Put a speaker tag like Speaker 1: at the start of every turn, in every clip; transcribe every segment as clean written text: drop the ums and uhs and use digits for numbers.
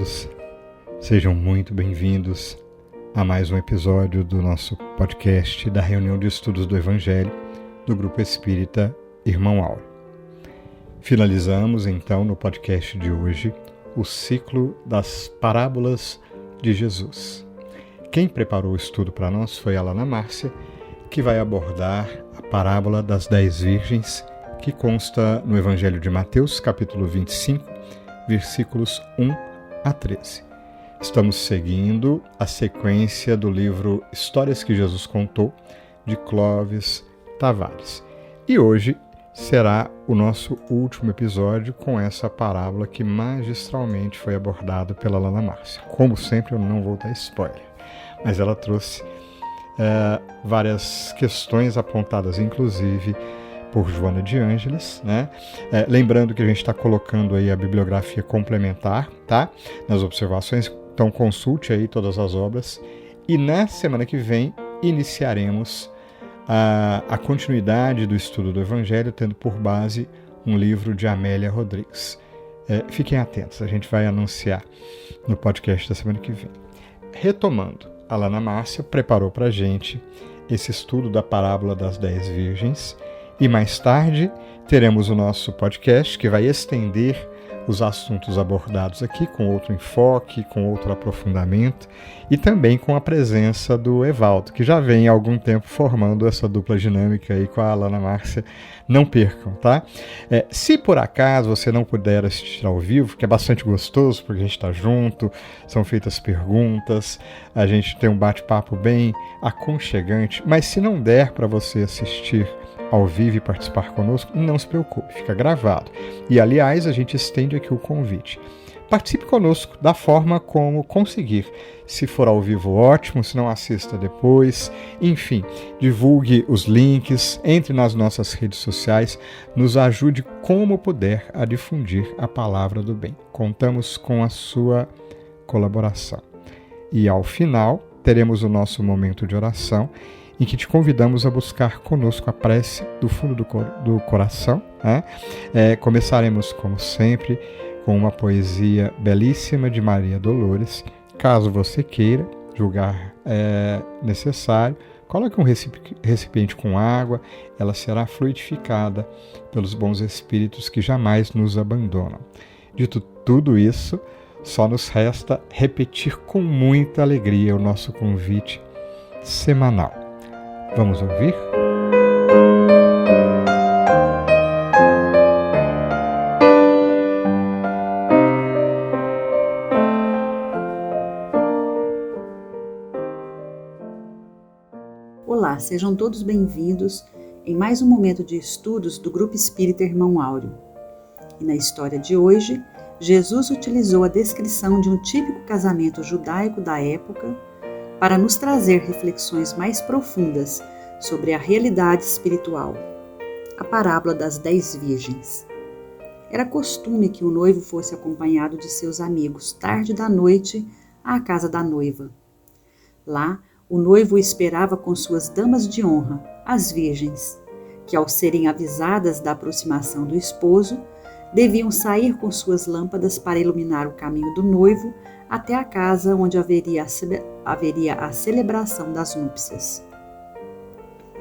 Speaker 1: todos, sejam muito bem-vindos a mais um episódio do nosso podcast da reunião de estudos do Evangelho do Grupo Espírita Irmão Áureo. Finalizamos então no podcast de hoje o ciclo das parábolas de Jesus. Quem preparou o estudo para nós foi a Alana Márcia, que vai abordar a parábola das 10 virgens, que consta no Evangelho de Mateus, capítulo 25, versículos 1 a 13. Estamos seguindo a sequência do livro Histórias que Jesus Contou, de Clóvis Tavares. E hoje será o nosso último episódio com essa parábola que magistralmente foi abordada pela Alana Márcia. Como sempre, eu não vou dar spoiler, mas ela trouxe várias questões apontadas, inclusive, por Joana de Ângeles, né? Lembrando que a gente está colocando aí a bibliografia complementar, tá? Nas observações, então consulte aí todas as obras. E na semana que vem iniciaremos a continuidade do estudo do Evangelho, tendo por base um livro de Amélia Rodrigues. Fiquem atentos, a gente vai anunciar no podcast da semana que vem. Retomando, a Alana Márcia preparou para a gente esse estudo da parábola das 10 virgens. E mais tarde teremos o nosso podcast que vai estender os assuntos abordados aqui com outro enfoque, com outro aprofundamento e também com a presença do Evaldo, que já vem há algum tempo formando essa dupla dinâmica aí com a Alana Márcia. Não percam, tá? Se por acaso você não puder assistir ao vivo, que é bastante gostoso porque a gente está junto, são feitas perguntas, a gente tem um bate-papo bem aconchegante, mas se não der para você assistir ao vivo e participar conosco, não se preocupe, fica gravado. E, aliás, a gente estende aqui o convite. Participe conosco da forma como conseguir. Se for ao vivo, ótimo, se não, assista depois. Enfim, divulgue os links, entre nas nossas redes sociais, nos ajude como puder a difundir a palavra do bem. Contamos com a sua colaboração. E, ao final, teremos o nosso momento de oração, em que te convidamos a buscar conosco a prece do fundo do coração. Né? Começaremos, como sempre, com uma poesia belíssima de Maria Dolores. Caso você queira julgar necessário, coloque um recipiente com água, ela será fluidificada pelos bons espíritos que jamais nos abandonam. Dito tudo isso, só nos resta repetir com muita alegria o nosso convite semanal. Vamos ouvir?
Speaker 2: Olá, sejam todos bem-vindos em mais um momento de estudos do Grupo Espírita Irmão Áureo. E na história de hoje, Jesus utilizou a descrição de um típico casamento judaico da época para nos trazer reflexões mais profundas sobre a realidade espiritual, a parábola das 10 virgens. Era costume que o noivo fosse acompanhado de seus amigos tarde da noite à casa da noiva. Lá, o noivo esperava com suas damas de honra, as virgens, que ao serem avisadas da aproximação do esposo, deviam sair com suas lâmpadas para iluminar o caminho do noivo até a casa onde haveria a celebração das núpcias.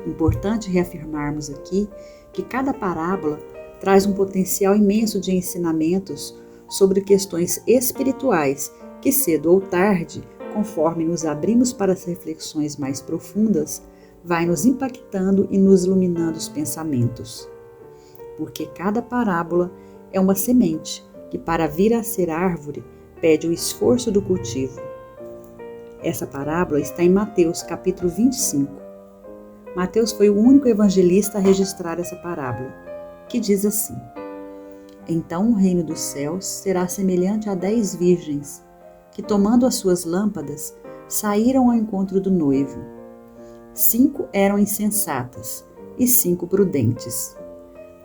Speaker 2: Importante reafirmarmos aqui que cada parábola traz um potencial imenso de ensinamentos sobre questões espirituais que, cedo ou tarde, conforme nos abrimos para as reflexões mais profundas, vai nos impactando e nos iluminando os pensamentos. Porque cada parábola é uma semente que, para vir a ser árvore, pede o esforço do cultivo. Essa parábola está em Mateus, capítulo 25. Mateus foi o único evangelista a registrar essa parábola, que diz assim: Então o reino dos céus será semelhante a 10 virgens, que, tomando as suas lâmpadas, saíram ao encontro do noivo. 5 eram insensatas e 5 prudentes.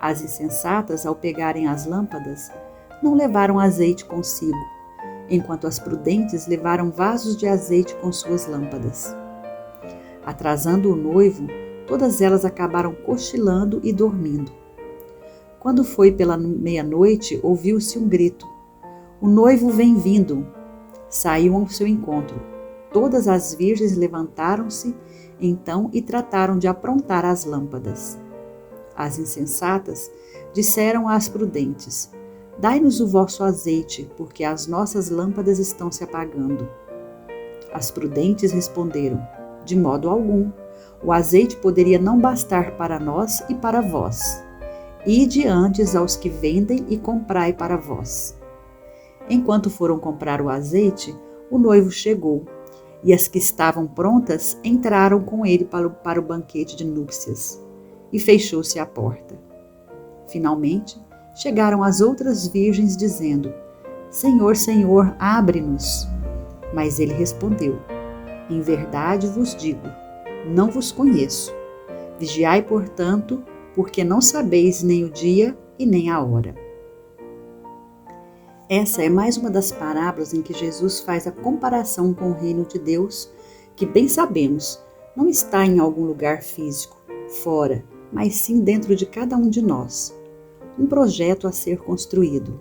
Speaker 2: As insensatas, ao pegarem as lâmpadas, não levaram azeite consigo, enquanto as prudentes levaram vasos de azeite com suas lâmpadas. Atrasando o noivo, todas elas acabaram cochilando e dormindo. Quando foi pela meia-noite, ouviu-se um grito: O noivo vem vindo, Saiu ao seu encontro. Todas as virgens levantaram-se então e trataram de aprontar as lâmpadas. As insensatas disseram às prudentes: Dai-nos o vosso azeite, porque as nossas lâmpadas estão se apagando. As prudentes responderam: De modo algum. O azeite poderia não bastar para nós e para vós. Ide antes aos que vendem e comprai para vós. Enquanto foram comprar o azeite, o noivo chegou, e as que estavam prontas entraram com ele para o banquete de núpcias, e fechou-se a porta. Finalmente, chegaram as outras virgens, dizendo: Senhor, Senhor, abre-nos. Mas ele respondeu: Em verdade vos digo, não vos conheço. Vigiai, portanto, porque não sabeis nem o dia e nem a hora. Essa é mais uma das parábolas em que Jesus faz a comparação com o reino de Deus, que bem sabemos, não está em algum lugar físico, fora, mas sim dentro de cada um de nós. Um projeto a ser construído.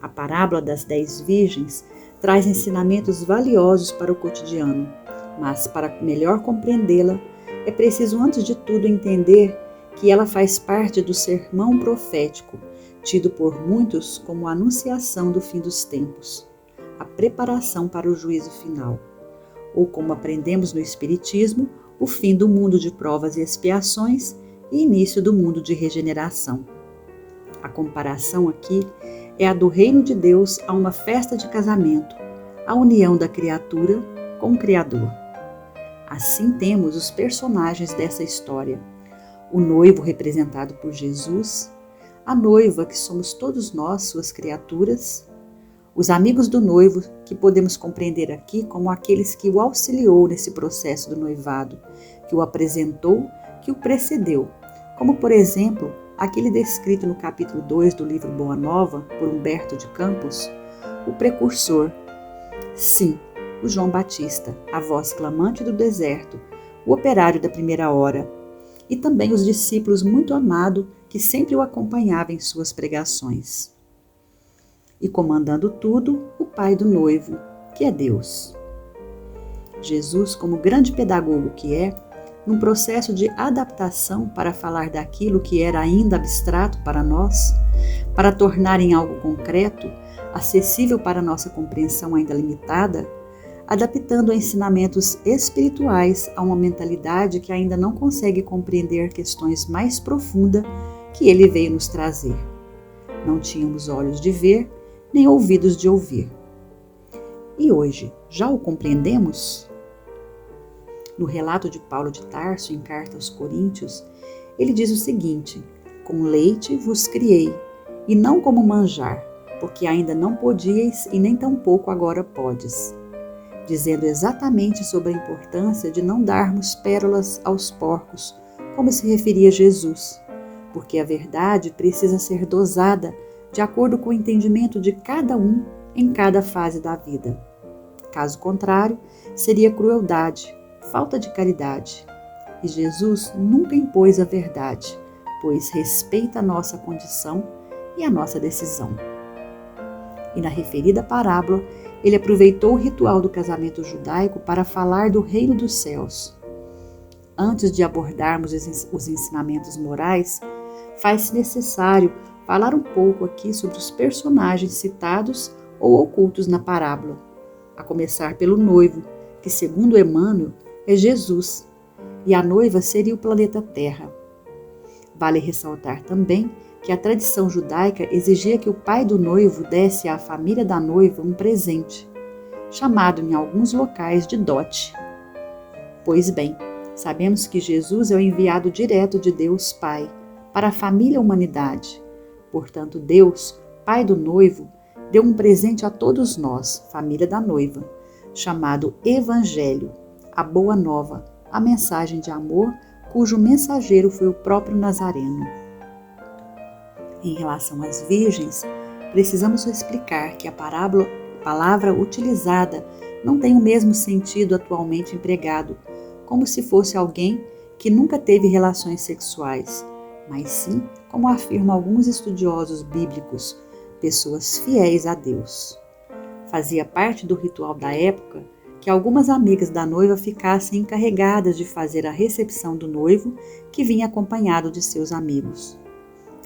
Speaker 2: A parábola das 10 virgens traz ensinamentos valiosos para o cotidiano, mas para melhor compreendê-la, é preciso antes de tudo entender que ela faz parte do sermão profético, tido por muitos como a anunciação do fim dos tempos, a preparação para o juízo final, ou como aprendemos no Espiritismo, o fim do mundo de provas e expiações e início do mundo de regeneração. A comparação aqui é a do reino de Deus a uma festa de casamento, a união da criatura com o Criador. Assim temos os personagens dessa história: o noivo representado por Jesus, a noiva, que somos todos nós, suas criaturas, os amigos do noivo, que podemos compreender aqui como aqueles que o auxiliou nesse processo do noivado, que o apresentou, que o precedeu, como, por exemplo, aquele descrito no capítulo 2 do livro Boa Nova, por Humberto de Campos, o precursor. Sim, o João Batista, a voz clamante do deserto, o operário da primeira hora, e também os discípulos muito amados que sempre o acompanhavam em suas pregações. E comandando tudo, o pai do noivo, que é Deus. Jesus, como grande pedagogo que é, num processo de adaptação para falar daquilo que era ainda abstrato para nós, para tornar em algo concreto, acessível para nossa compreensão ainda limitada, adaptando ensinamentos espirituais a uma mentalidade que ainda não consegue compreender questões mais profundas que ele veio nos trazer. Não tínhamos olhos de ver, nem ouvidos de ouvir. E hoje, já o compreendemos? No relato de Paulo de Tarso, em Carta aos Coríntios, ele diz o seguinte: Com leite vos criei, e não como manjar, porque ainda não podíeis e nem tampouco agora podes. Dizendo exatamente sobre a importância de não darmos pérolas aos porcos, como se referia Jesus, porque a verdade precisa ser dosada de acordo com o entendimento de cada um em cada fase da vida. Caso contrário, seria crueldade, falta de caridade. E Jesus nunca impôs a verdade, pois respeita a nossa condição e a nossa decisão. E na referida parábola, ele aproveitou o ritual do casamento judaico para falar do reino dos céus. Antes de abordarmos os ensinamentos morais, faz-se necessário falar um pouco aqui sobre os personagens citados ou ocultos na parábola, a começar pelo noivo, que segundo Emmanuel é Jesus, e a noiva seria o planeta Terra. Vale ressaltar também que a tradição judaica exigia que o pai do noivo desse à família da noiva um presente, chamado em alguns locais de dote. Pois bem, sabemos que Jesus é o enviado direto de Deus Pai para a família humanidade. Portanto, Deus, pai do noivo, deu um presente a todos nós, família da noiva, chamado Evangelho, a Boa Nova, a mensagem de amor, cujo mensageiro foi o próprio Nazareno. Em relação às virgens, precisamos explicar que a palavra utilizada não tem o mesmo sentido atualmente empregado, como se fosse alguém que nunca teve relações sexuais, mas sim, como afirmam alguns estudiosos bíblicos, pessoas fiéis a Deus. Fazia parte do ritual da época que algumas amigas da noiva ficassem encarregadas de fazer a recepção do noivo, que vinha acompanhado de seus amigos.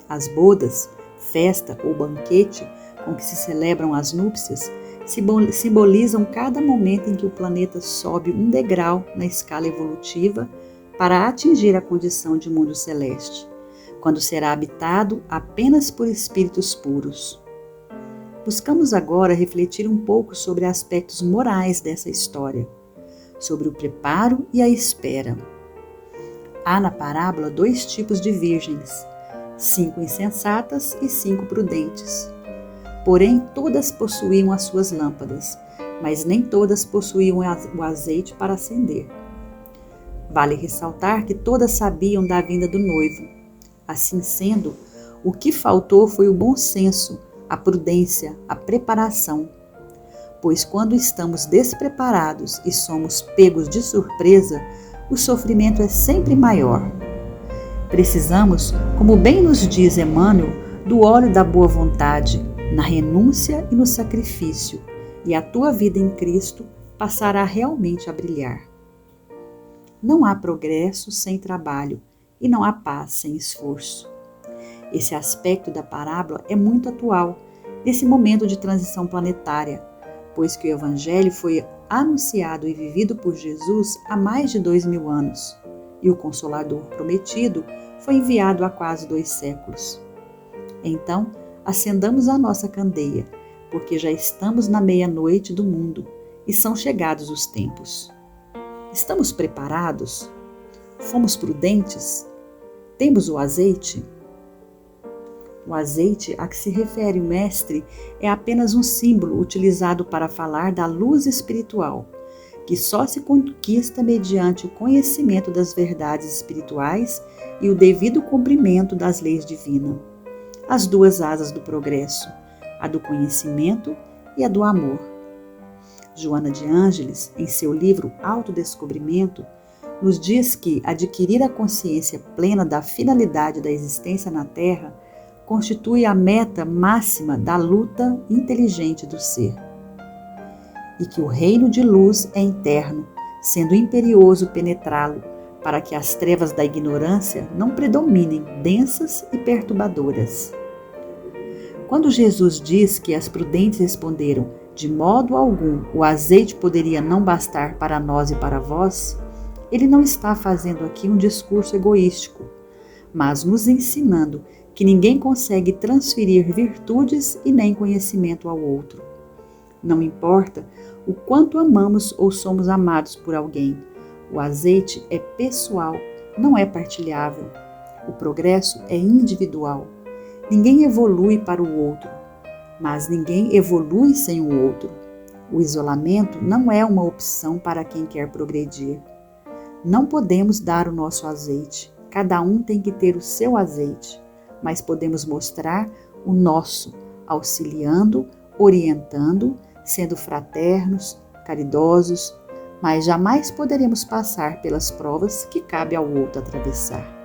Speaker 2: As bodas, festa ou banquete com que se celebram as núpcias, simbolizam cada momento em que o planeta sobe um degrau na escala evolutiva para atingir a condição de mundo celeste, quando será habitado apenas por espíritos puros. Buscamos agora refletir um pouco sobre aspectos morais dessa história, sobre o preparo e a espera. Há na parábola 2 tipos de virgens, 5 insensatas e 5 prudentes. Porém, todas possuíam as suas lâmpadas, mas nem todas possuíam o azeite para acender. Vale ressaltar que todas sabiam da vinda do noivo. Assim sendo, o que faltou foi o bom senso, a prudência, a preparação. Pois quando estamos despreparados e somos pegos de surpresa, o sofrimento é sempre maior. Precisamos, como bem nos diz Emmanuel, do óleo da boa vontade, na renúncia e no sacrifício, e a tua vida em Cristo passará realmente a brilhar. Não há progresso sem trabalho e não há paz sem esforço. Esse aspecto da parábola é muito atual, nesse momento de transição planetária, pois que o Evangelho foi anunciado e vivido por Jesus há mais de 2000 anos, e o Consolador prometido foi enviado há quase 2 séculos. Então, acendamos a nossa candeia, porque já estamos na meia-noite do mundo e são chegados os tempos. Estamos preparados? Fomos prudentes? Temos o azeite? O azeite a que se refere o mestre é apenas um símbolo utilizado para falar da luz espiritual, que só se conquista mediante o conhecimento das verdades espirituais e o devido cumprimento das leis divinas. As 2 asas do progresso, a do conhecimento e a do amor. Joana de Ângeles, em seu livro Autodescobrimento, nos diz que adquirir a consciência plena da finalidade da existência na Terra constitui a meta máxima da luta inteligente do ser. E que o reino de luz é interno, sendo imperioso penetrá-lo, para que as trevas da ignorância não predominem densas e perturbadoras. Quando Jesus diz que as prudentes responderam, de modo algum o azeite poderia não bastar para nós e para vós, ele não está fazendo aqui um discurso egoístico, mas nos ensinando que ninguém consegue transferir virtudes e nem conhecimento ao outro. Não importa o quanto amamos ou somos amados por alguém, o azeite é pessoal, não é partilhável. O progresso é individual. Ninguém evolui para o outro, mas ninguém evolui sem o outro. O isolamento não é uma opção para quem quer progredir. Não podemos dar o nosso azeite, cada um tem que ter o seu azeite, mas podemos mostrar o nosso, auxiliando, orientando, sendo fraternos, caridosos, mas jamais poderemos passar pelas provas que cabe ao outro atravessar.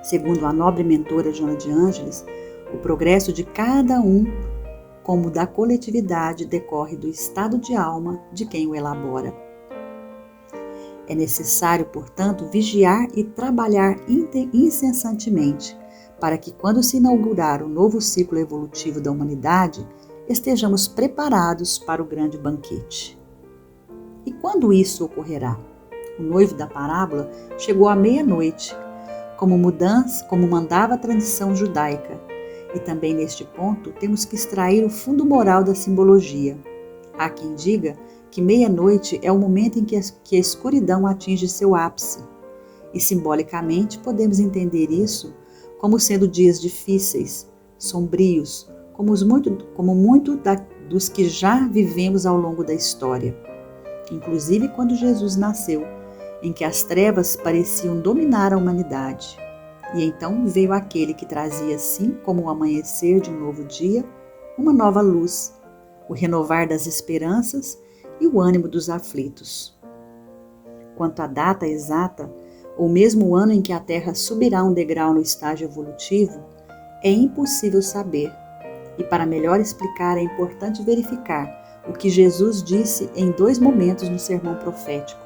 Speaker 2: Segundo a nobre mentora Joana de Ângeles, o progresso de cada um, como da coletividade, decorre do estado de alma de quem o elabora. É necessário, portanto, vigiar e trabalhar incessantemente, para que, quando se inaugurar o novo ciclo evolutivo da humanidade, estejamos preparados para o grande banquete. E quando isso ocorrerá? O noivo da parábola chegou à meia-noite, como mandava a tradição judaica. E também neste ponto temos que extrair o fundo moral da simbologia. Há quem diga que meia-noite é o momento em que a escuridão atinge seu ápice. E simbolicamente podemos entender isso como sendo dias difíceis, sombrios, como muito dos que já vivemos ao longo da história. Inclusive quando Jesus nasceu, em que as trevas pareciam dominar a humanidade. E então veio aquele que trazia, assim como o amanhecer de um novo dia, uma nova luz, o renovar das esperanças e o ânimo dos aflitos. Quanto à data exata, ou mesmo o ano em que a Terra subirá um degrau no estágio evolutivo, é impossível saber. E para melhor explicar, é importante verificar o que Jesus disse em 2 momentos no sermão profético.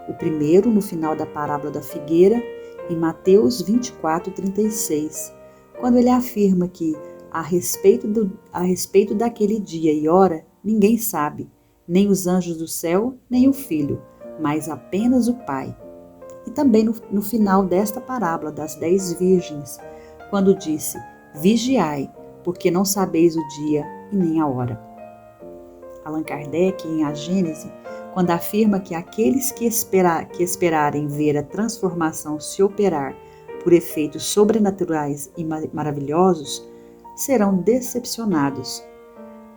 Speaker 2: O primeiro, no final da parábola da figueira, em Mateus 24:36, quando ele afirma que, a respeito daquele dia e hora, ninguém sabe, nem os anjos do céu, nem o Filho, mas apenas o Pai. E também no final desta parábola das 10 virgens, quando disse: vigiai, porque não sabeis o dia e nem a hora. Allan Kardec, em A Gênese, quando afirma que aqueles que esperarem ver a transformação se operar por efeitos sobrenaturais e maravilhosos, serão decepcionados.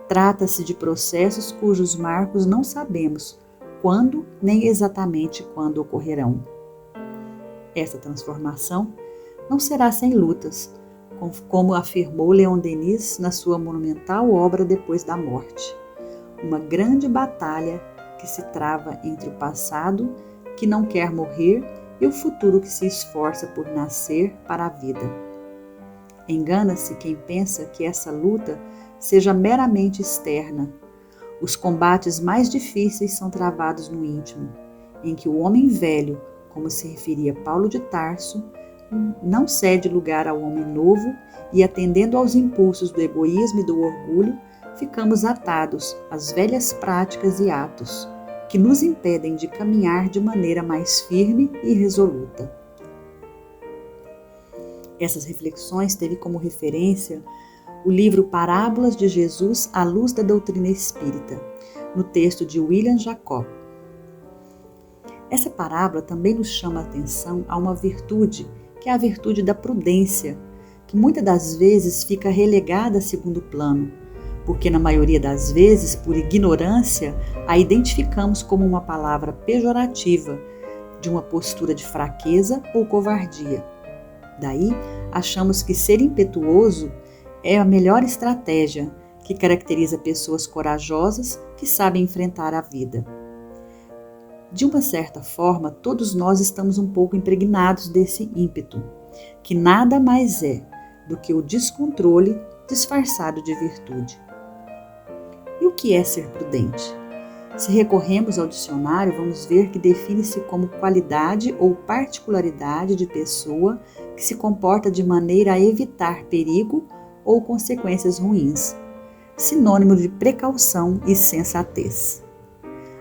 Speaker 2: Trata-se de processos cujos marcos não sabemos quando nem exatamente quando ocorrerão. Essa transformação não será sem lutas, como afirmou Leon Denis na sua monumental obra Depois da Morte. Uma grande batalha que se trava entre o passado, que não quer morrer, e o futuro que se esforça por nascer para a vida. Engana-se quem pensa que essa luta seja meramente externa. Os combates mais difíceis são travados no íntimo, em que o homem velho, como se referia Paulo de Tarso, não cede lugar ao homem novo e, atendendo aos impulsos do egoísmo e do orgulho, ficamos atados às velhas práticas e atos que nos impedem de caminhar de maneira mais firme e resoluta. Essas reflexões teve como referência o livro Parábolas de Jesus à Luz da Doutrina Espírita, no texto de William Jacob. Essa parábola também nos chama a atenção a uma virtude, que é a virtude da prudência, que muitas das vezes fica relegada a segundo plano, porque na maioria das vezes, por ignorância, a identificamos como uma palavra pejorativa, de uma postura de fraqueza ou covardia. Daí, achamos que ser impetuoso é a melhor estratégia, que caracteriza pessoas corajosas que sabem enfrentar a vida. De uma certa forma, todos nós estamos um pouco impregnados desse ímpeto, que nada mais é do que o descontrole disfarçado de virtude. E o que é ser prudente? Se recorremos ao dicionário, vamos ver que define-se como qualidade ou particularidade de pessoa que se comporta de maneira a evitar perigo ou consequências ruins, sinônimo de precaução e sensatez.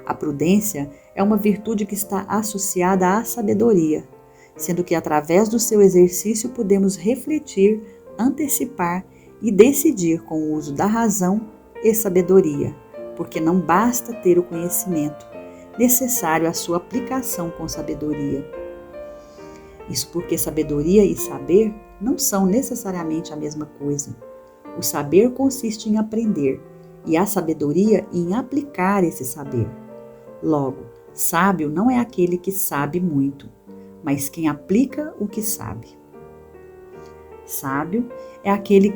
Speaker 2: A prudência é uma virtude que está associada à sabedoria, sendo que através do seu exercício podemos refletir, antecipar e decidir com o uso da razão e sabedoria, porque não basta ter o conhecimento, necessário a sua aplicação com sabedoria. Isso porque sabedoria e saber não são necessariamente a mesma coisa. O saber consiste em aprender e a sabedoria em aplicar esse saber. Logo, sábio não é aquele que sabe muito, mas quem aplica o que sabe. Sábio é aquele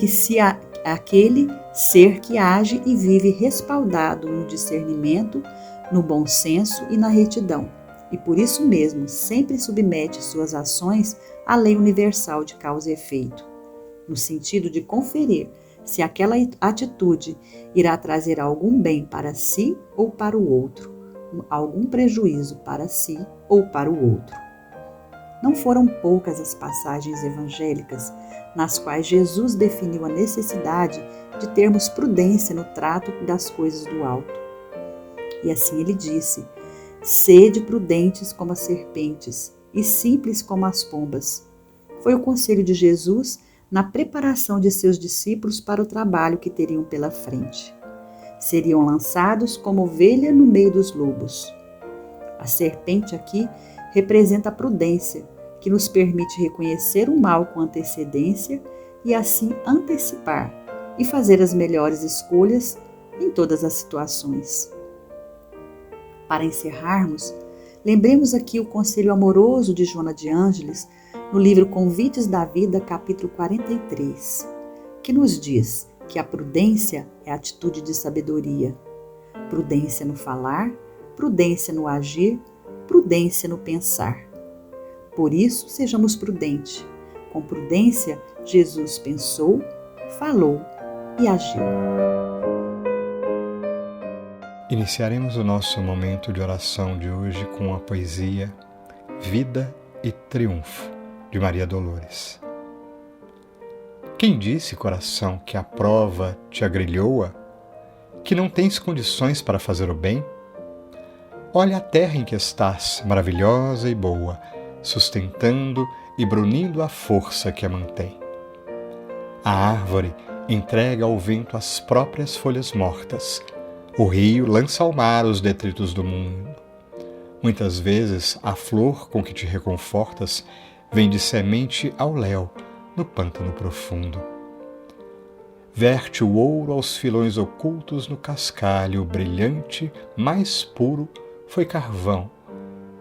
Speaker 2: ser que age e vive respaldado no discernimento, no bom senso e na retidão, e por isso mesmo sempre submete suas ações à lei universal de causa e efeito, no sentido de conferir se aquela atitude irá trazer algum bem para si ou para o outro, algum prejuízo para si ou para o outro. Não foram poucas as passagens evangélicas nas quais Jesus definiu a necessidade de termos prudência no trato das coisas do alto. E assim ele disse: sede prudentes como as serpentes e simples como as pombas. Foi o conselho de Jesus na preparação de seus discípulos para o trabalho que teriam pela frente. Seriam lançados como ovelha no meio dos lobos. A serpente aqui representa a prudência, que nos permite reconhecer o mal com antecedência e assim antecipar e fazer as melhores escolhas em todas as situações. Para encerrarmos, lembremos aqui o conselho amoroso de Joana de Ângeles no livro Convites da Vida, capítulo 43, que nos diz que a prudência é a atitude de sabedoria. Prudência no falar, prudência no agir, prudência no pensar. Por isso, sejamos prudentes. Com prudência, Jesus pensou, falou e agiu.
Speaker 1: Iniciaremos o nosso momento de oração de hoje com a poesia Vida e Triunfo, de Maria Dolores. Quem disse, coração, que a prova te agrilhoa, que não tens condições para fazer o bem? Olha a terra em que estás, maravilhosa e boa, sustentando e brunindo a força que a mantém. A árvore entrega ao vento as próprias folhas mortas, o rio lança ao mar os detritos do mundo. Muitas vezes a flor com que te reconfortas vem de semente ao léu, no pântano profundo. Verte o ouro aos filões ocultos no cascalho brilhante, mais puro foi carvão.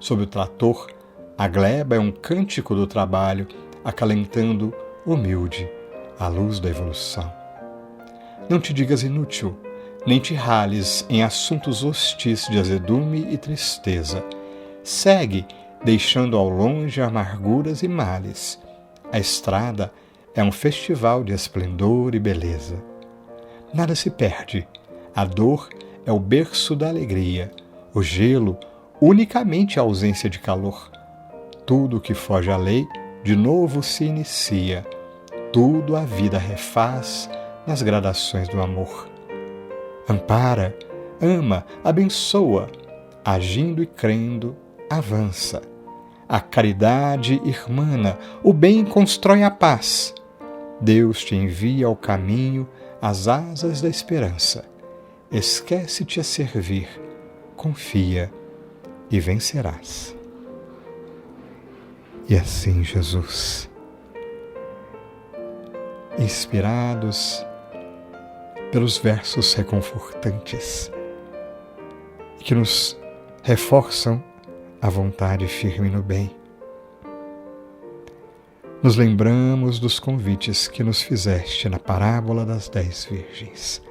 Speaker 1: Sob o trator, a gleba é um cântico do trabalho, acalentando, humilde, a luz da evolução. Não te digas inútil, nem te rales em assuntos hostis de azedume e tristeza. Segue, deixando ao longe amarguras e males. A estrada é um festival de esplendor e beleza. Nada se perde, a dor é o berço da alegria, o gelo, unicamente a ausência de calor. Tudo que foge à lei, de novo se inicia. Tudo a vida refaz nas gradações do amor. Ampara, ama, abençoa, agindo e crendo, avança. A caridade irmana, o bem constrói a paz. Deus te envia ao caminho as asas da esperança. Esquece-te a servir, confia e vencerás. E assim, Jesus, inspirados pelos versos reconfortantes que nos reforçam a vontade firme no bem, nos lembramos dos convites que nos fizeste na parábola das 10 virgens,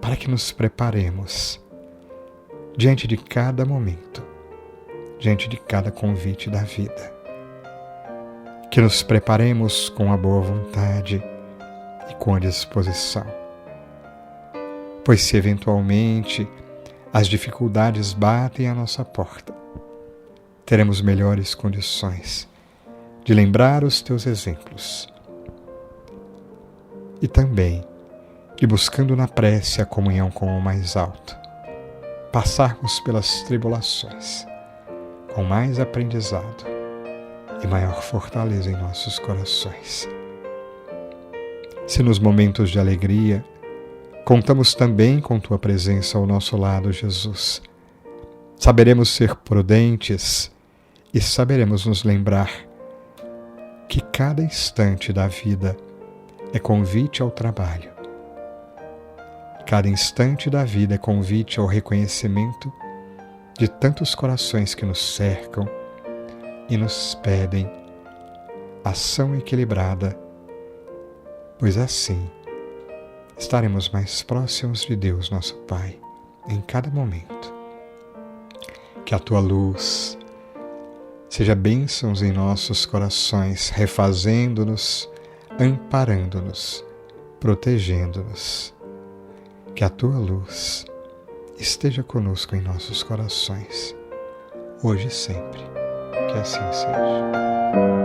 Speaker 1: para que nos preparemos diante de cada momento, diante de cada convite da vida, que nos preparemos com a boa vontade e com a disposição. Pois se eventualmente as dificuldades batem à nossa porta, teremos melhores condições de lembrar os teus exemplos e também de, buscando na prece a comunhão com o mais alto, passarmos pelas tribulações com mais aprendizado e maior fortaleza em nossos corações. Se nos momentos de alegria contamos também com Tua presença ao nosso lado, Jesus, saberemos ser prudentes e saberemos nos lembrar que cada instante da vida é convite ao trabalho. Cada instante da vida é convite ao reconhecimento de tantos corações que nos cercam e nos pedem ação equilibrada, pois assim estaremos mais próximos de Deus, nosso Pai, em cada momento. Que a Tua luz seja bênçãos em nossos corações, refazendo-nos, amparando-nos, protegendo-nos. Que a Tua luz esteja conosco em nossos corações, hoje e sempre. Que assim seja.